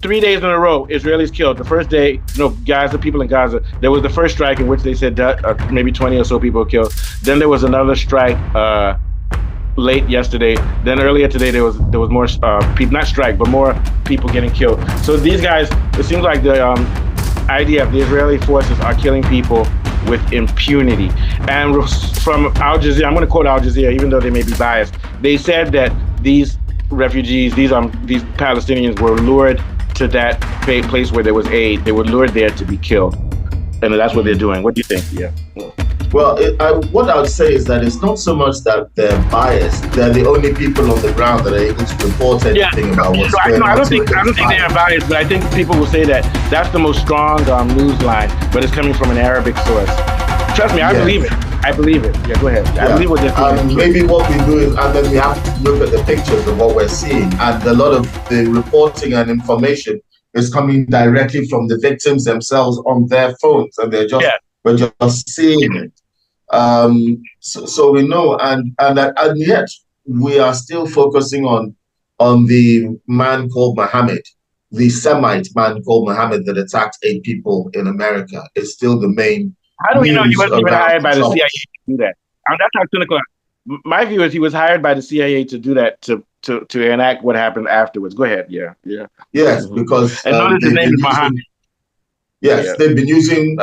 3 days in a row, Israelis killed. The first day, Gaza, people in Gaza, there was the first strike in which they said that, maybe 20 or so people were killed. Then there was another strike late yesterday. Then earlier today, there was more people, not strike, but more people getting killed. So these guys, it seems like the IDF, the Israeli forces, are killing people with impunity. And from Al Jazeera, I'm going to quote Al Jazeera, even though they may be biased. They said that these refugees, these Palestinians, were lured to that place where there was aid. They were lured there to be killed, and that's what they're doing. What do you think? Yeah. Well, what I would say is that it's not so much that they're biased; they're the only people on the ground that are able to report anything about what's going on. I don't think they're biased, but I think people will say that that's the most strong news line, but it's coming from an Arabic source. Trust me, I believe it. I believe it. Yeah, go ahead. I believe what they're saying. Maybe what we do is, and then we have to look at the pictures of what we're seeing, and a lot of the reporting and information is coming directly from the victims themselves on their phones, and we're just seeing it. So we know, and yet we are still focusing on the man called Muhammad, the Semite man called Muhammad that attacked 8 people in America. It's still the main. How do we know he wasn't even hired by the CIA to do that? That's how cynical. My view is he was hired by the CIA to do that, to enact what happened afterwards. Go ahead. Yeah. Yes, because and notice his name is Muhammad. Yes, they've been using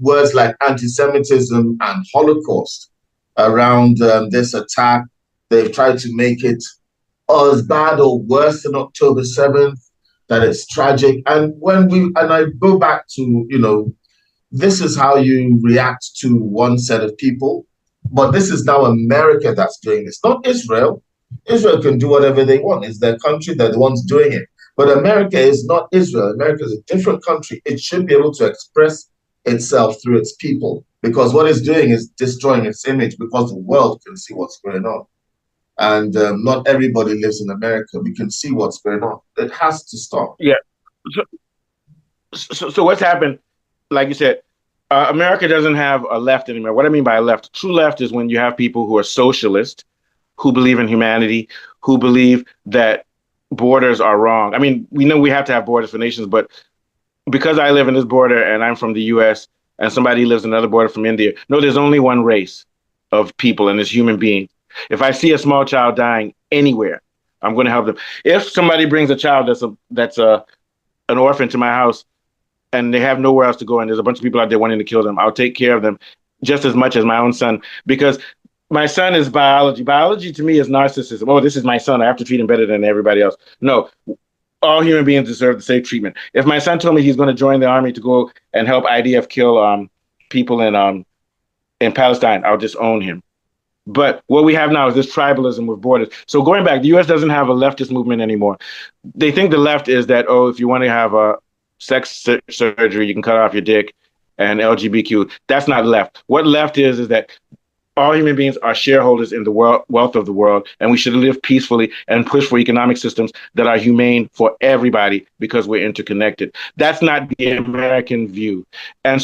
words like anti-Semitism and Holocaust around this attack. They've tried to make it as bad or worse than October 7th, that it's tragic. And I go back to, this is how you react to one set of people. But this is now America that's doing this, not Israel. Israel can do whatever they want. It's their country. They're the ones doing it. But America is not Israel. America is a different country. It should be able to express itself through its people, because what it's doing is destroying its image, because the world can see what's going on. And not everybody lives in America. We can see what's going on. It has to stop. Yeah. So what's happened, like you said, America doesn't have a left anymore. What I mean by a left, true left is when you have people who are socialist, who believe in humanity, who believe that borders are wrong. I mean, we know we have to have borders for nations, but because I live in this border and I'm from the US and somebody lives in another border from India, no, there's only one race of people, and it's human beings. If I see a small child dying anywhere, I'm going to help them. If somebody brings a child that's an orphan to my house and they have nowhere else to go, and there's a bunch of people out there wanting to kill them, I'll take care of them just as much as my own son, because my son is biology. Biology to me is narcissism. Oh, this is my son. I have to treat him better than everybody else. No, all human beings deserve the same treatment. If my son told me he's going to join the army to go and help IDF kill people in Palestine, I'll disown him. But what we have now is this tribalism with borders. So going back, the U.S. doesn't have a leftist movement anymore. They think the left is that, if you want to have a sex surgery, you can cut off your dick, and LGBTQ. That's not left. What left is that all human beings are shareholders in the wealth of the world, and we should live peacefully and push for economic systems that are humane for everybody because we're interconnected. That's not the American view. And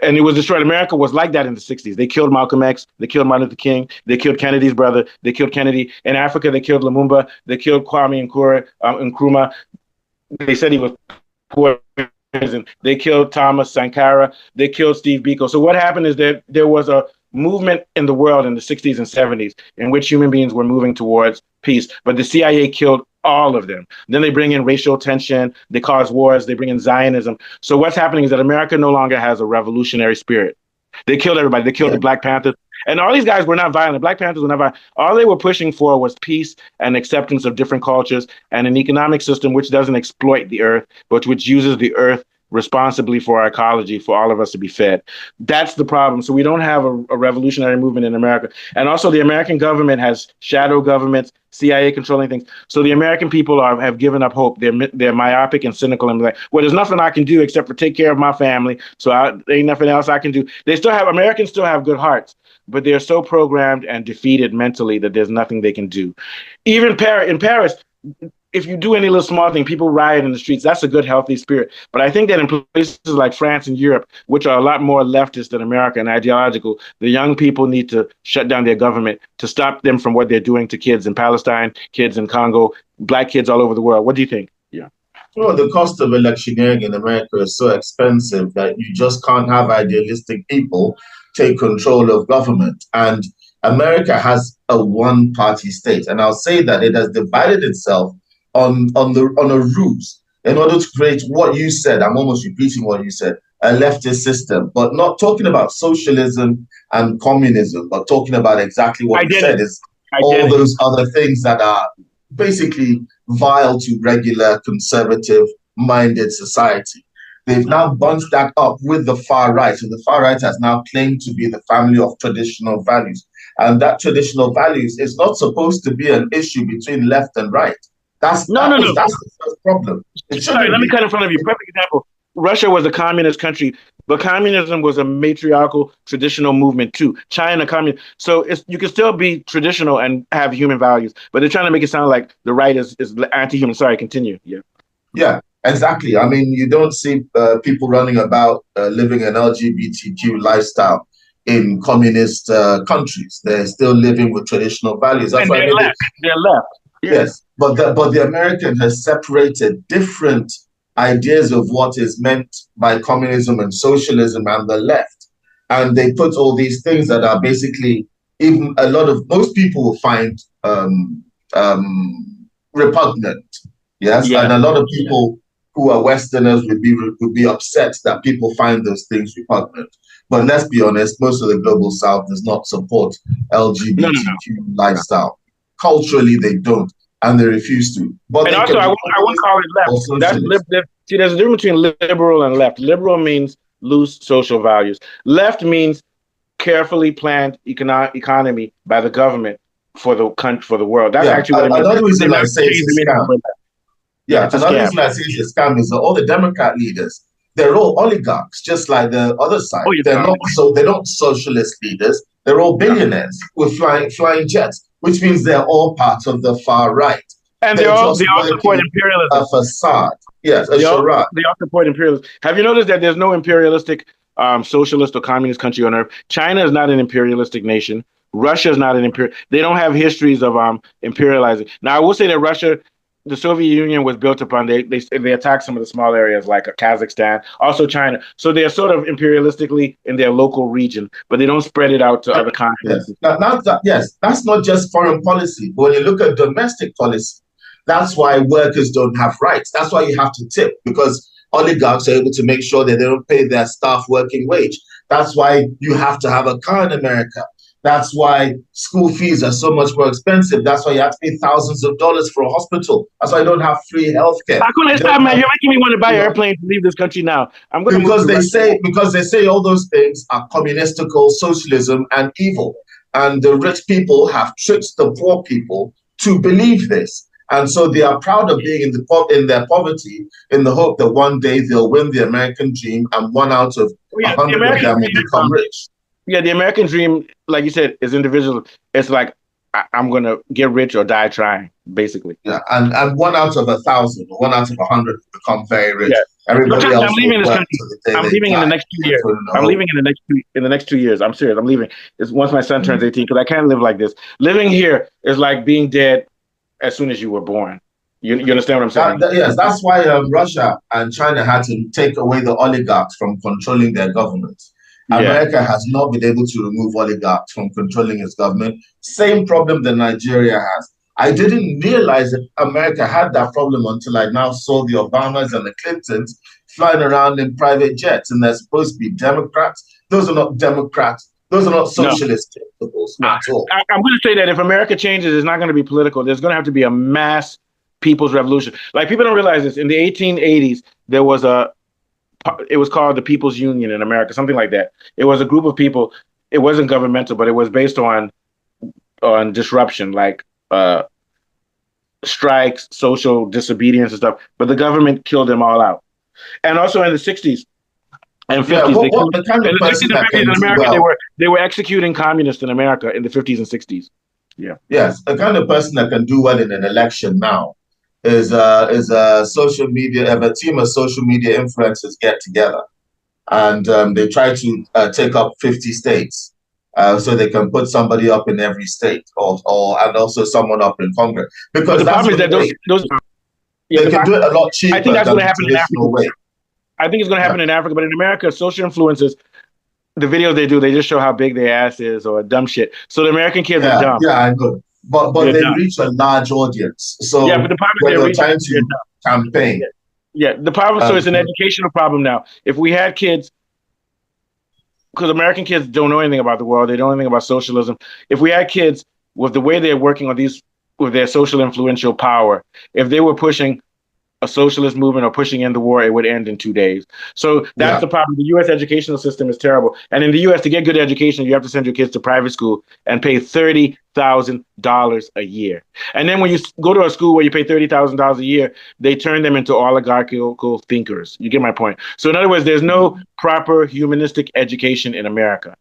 it was destroyed. America was like that in the 60s. They killed Malcolm X. They killed Martin Luther King. They killed Kennedy's brother. They killed Kennedy. In Africa, they killed Lumumba. They killed Kwame Nkrumah. They said he was poor. They killed Thomas Sankara. They killed Steve Biko. So what happened is that there was a movement in the world in the 60s and 70s in which human beings were moving towards peace, but the CIA killed all of them. Then they bring in racial tension, they cause wars, they bring in Zionism. So what's happening is that America no longer has a revolutionary spirit. They killed everybody. They killed the Black Panthers. And all these guys were not violent. Black Panthers were not violent. All they were pushing for was peace and acceptance of different cultures and an economic system which doesn't exploit the earth, but which uses the earth responsibly for our ecology, for all of us to be fed. That's the problem. So we don't have a revolutionary movement in America. And also the American government has shadow governments, CIA controlling things. So the American people have given up hope. They're myopic and cynical and like, well, there's nothing I can do except for take care of my family. So there ain't nothing else I can do. Americans still have good hearts, but they're so programmed and defeated mentally that there's nothing they can do. Even in Paris, if you do any little small thing, people riot in the streets. That's a good, healthy spirit. But I think that in places like France and Europe, which are a lot more leftist than America and ideological, the young people need to shut down their government to stop them from what they're doing to kids in Palestine, kids in Congo, Black kids all over the world. What do you think? Yeah. Well, the cost of electioneering in America is so expensive that you just can't have idealistic people take control of government. And America has a one-party state, and I'll say that it has divided itself on a ruse in order to create what you said. I'm almost repeating what you said, a leftist system, but not talking about socialism and communism, but talking about exactly what you said is all those other things that are basically vile to regular conservative-minded society. They've now bunched that up with the far right. So the far right has now claimed to be the family of traditional values. And that traditional values is not supposed to be an issue between left and right. That's the first problem. Sorry, let me cut in front of you. Perfect example. Russia was a communist country, but communism was a matriarchal traditional movement too. China, communist. So you can still be traditional and have human values, but they're trying to make it sound like the right is anti-human. Sorry, continue. Yeah. Yeah, exactly. I mean, you don't see people running about living an LGBTQ lifestyle in communist countries. They're still living with traditional values. That's why they're left. Yes, but the American has separated different ideas of what is meant by communism and socialism and the left. And they put all these things that are basically, even most people will find repugnant. Yes, and a lot of people who are Westerners would be upset that people find those things repugnant. But let's be honest, most of the global South does not support LGBTQ lifestyle. Culturally, they don't, and they refuse to. But and also, I won't call it left. See, there's a difference between liberal and left. Liberal means loose social values. Left means carefully planned economy by the government for the country, for the world. That's actually what it means. Another reason I say it's a scam. Yeah, another reason I say it's a scam is that all the Democrat leaders, they're all oligarchs, just like the other side. They're not socialist leaders. They're all billionaires with flying jets, which means they're all part of the far right. And they all support imperialism. A facade. Yes, a charade. They all support imperialism. Have you noticed that there's no imperialistic socialist or communist country on earth? China is not an imperialistic nation. Russia is not an imperial. They don't have histories of imperializing. Now, I will say that Russia, the Soviet Union was built upon, they attacked some of the small areas like Kazakhstan, also China. So they're sort of imperialistically in their local region, but they don't spread it out to other continents. Yes, that's not just foreign policy. But when you look at domestic policy, that's why workers don't have rights. That's why you have to tip, because oligarchs are able to make sure that they don't pay their staff working wage. That's why you have to have a car in America. That's why school fees are so much more expensive. That's why you have to pay thousands of dollars for a hospital. That's why you don't have free healthcare. Man, you're making me want to buy an airplane to leave this country now. Because they say all those things are communistical, socialism, and evil. And the rich people have tricked the poor people to believe this. And so they are proud of being in their poverty in the hope that one day they'll win the American dream and 1 out of 100 of them will become rich. Yeah, the American dream, like you said, is individual. It's like, I'm going to get rich or die trying, basically. Yeah, and 1 out of 1,000 or 1 out of 100 become very rich. Yeah. Everybody else. I'm leaving this country. I'm leaving in the next 2 years. I'm leaving in the next 2 years. I'm serious. I'm leaving. It's once my son turns 18, because I can't live like this. Living here is like being dead as soon as you were born. You understand what I'm saying? Yes, that's why Russia and China had to take away the oligarchs from controlling their governments. America has not been able to remove oligarchs from controlling its government. Same problem that Nigeria has. I didn't realize that America had that problem until I now saw the Obamas and the Clintons flying around in private jets, and they're supposed to be Democrats. Those are not Democrats. Those are not socialist principles at all. I'm going to say that if America changes, it's not going to be political. There's going to have to be a mass people's revolution. Like, people don't realize this. In the 1880s, there was it was called the People's Union in America, something like that. It was a group of people. It wasn't governmental, but it was based on disruption, like strikes, social disobedience and stuff. But the government killed them all out. And also in the 60s and 50s, they were executing communists in America in the 50s and 60s. Yeah. Yes, the kind of person that can do well in an election now is a social media, a team of social media influencers get together, and they try to take up 50 states, so they can put somebody up in every state, and also someone up in Congress. Because the problem is that Yeah, They can do it a lot cheaper I think that's than going to the happen in Africa. traditional way. I think it's going to happen in Africa, but in America, social influencers, the videos they do, they just show how big their ass is or dumb shit. So the American kids are dumb. Yeah, I know. But They're they dumb. reach a large audience. Yeah, So but the problem is when they're you're reaching. trying They're to campaign, dumb. Yeah, the problem. So it's an um, educational problem now. If we had kids, because American kids don't know anything about the world, they don't know anything about socialism. If we had kids with the way they're working on these with their social influential power, if they were pushing a socialist movement or pushing in the war, it would end in 2 days. So that's yeah. the problem. The U.S. educational system is terrible. And in the U.S., to get good education, you have to send your kids to private school and pay $30,000 a year. And then when you go to a school where you pay $30,000 a year, they turn them into oligarchical thinkers. You get my point. So in other words, there's no proper humanistic education in America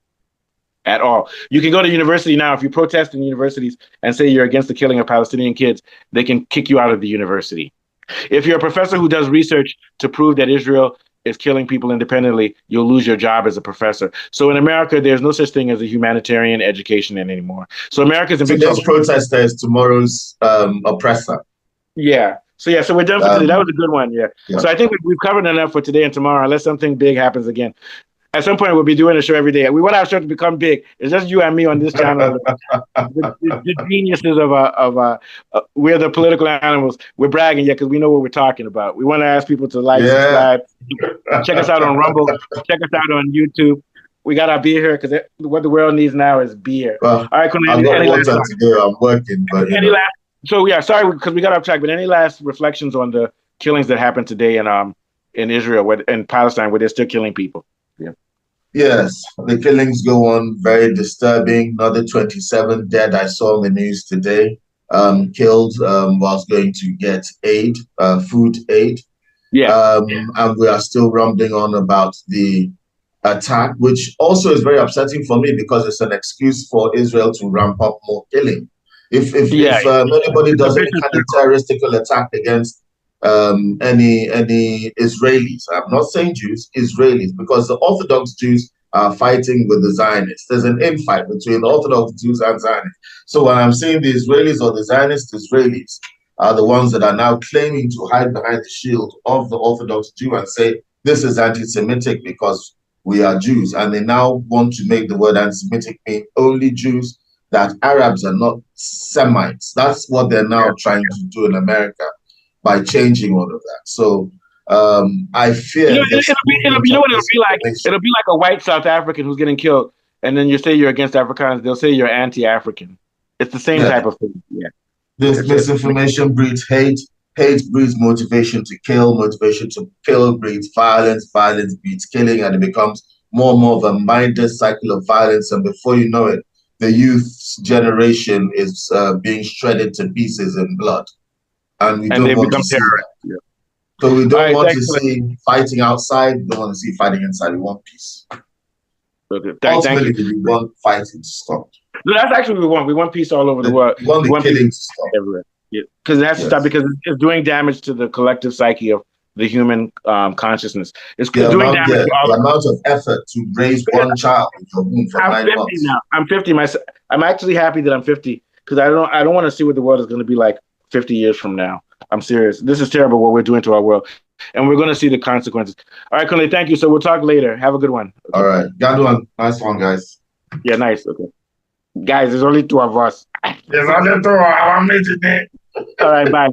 at all. You can go to university now. If you protest in universities and say you're against the killing of Palestinian kids, they can kick you out of the university. If you're a professor who does research to prove that Israel is killing people independently, you'll lose your job as a professor. So in America, there's no such thing as a humanitarian education anymore. So America's in big trouble. Today's protester is tomorrow's oppressor. Yeah. So we're done for today. That was a good one. Yeah. So I think we've covered enough for today and tomorrow, unless something big happens again. At some point, we'll be doing a show every day. We want our show to become big. It's just you and me on this channel. The geniuses we're the political animals. We're bragging, because we know what we're talking about. We want to ask people to subscribe, check us out on Rumble, check us out on YouTube. We got our beer here because what the world needs now is beer. Well, all right, I've got water to do. I'm working, but sorry because we got off track. But any last reflections on the killings that happened today in Israel, in Palestine, where they're still killing people? Yeah. Yes, the killings go on, very disturbing. Another 27 dead I saw in the news today, killed whilst going to get aid, food aid. Yeah. And we are still rumbling on about the attack, which also is very upsetting for me because it's an excuse for Israel to ramp up more killing. If anybody does any kind of terroristic attack against any Israelis. I'm not saying Jews, Israelis, because the Orthodox Jews are fighting with the Zionists. There's an infight between the Orthodox Jews and Zionists. So when I'm saying the Israelis or the Zionist Israelis are the ones that are now claiming to hide behind the shield of the Orthodox Jew and say this is anti-Semitic because we are Jews. And they now want to make the word anti-Semitic mean only Jews, that Arabs are not Semites. That's what they're now trying to do in America, by changing all of that. So I fear it'll be like. It'll be like a white South African who's getting killed, and then you say you're against Afrikaners. They'll say you're anti-African. It's the same type of thing. Yeah. This misinformation breeds hate. Hate breeds motivation to kill. Motivation to kill breeds violence. Violence breeds killing, and it becomes more and more of a mindless cycle of violence. And before you know it, the youth generation is being shredded to pieces in blood. And we don't want to see that. Yeah. So we don't want to see fighting outside. We don't want to see fighting inside. We want peace. Okay. Ultimately, we want fighting to stop. No, that's actually what we want. We want peace all over the world. We want the killing to stop. Everywhere. Because it has to stop, because it's doing damage to the collective psyche of the human consciousness. It's doing damage to all the amount of effort to raise one child in your womb for 9 months. Now. I'm 50 myself. I'm actually happy that I'm 50 because I don't want to see what the world is going to be like 50 years from now. I'm serious. This is terrible what we're doing to our world. And we're going to see the consequences. All right, Kunle, thank you. So we'll talk later. Have a good one. Okay. All right. Got one. Nice one, guys. Yeah, nice. Okay. Guys, there's only 2 of us. There's only 2 of us. All right, bye.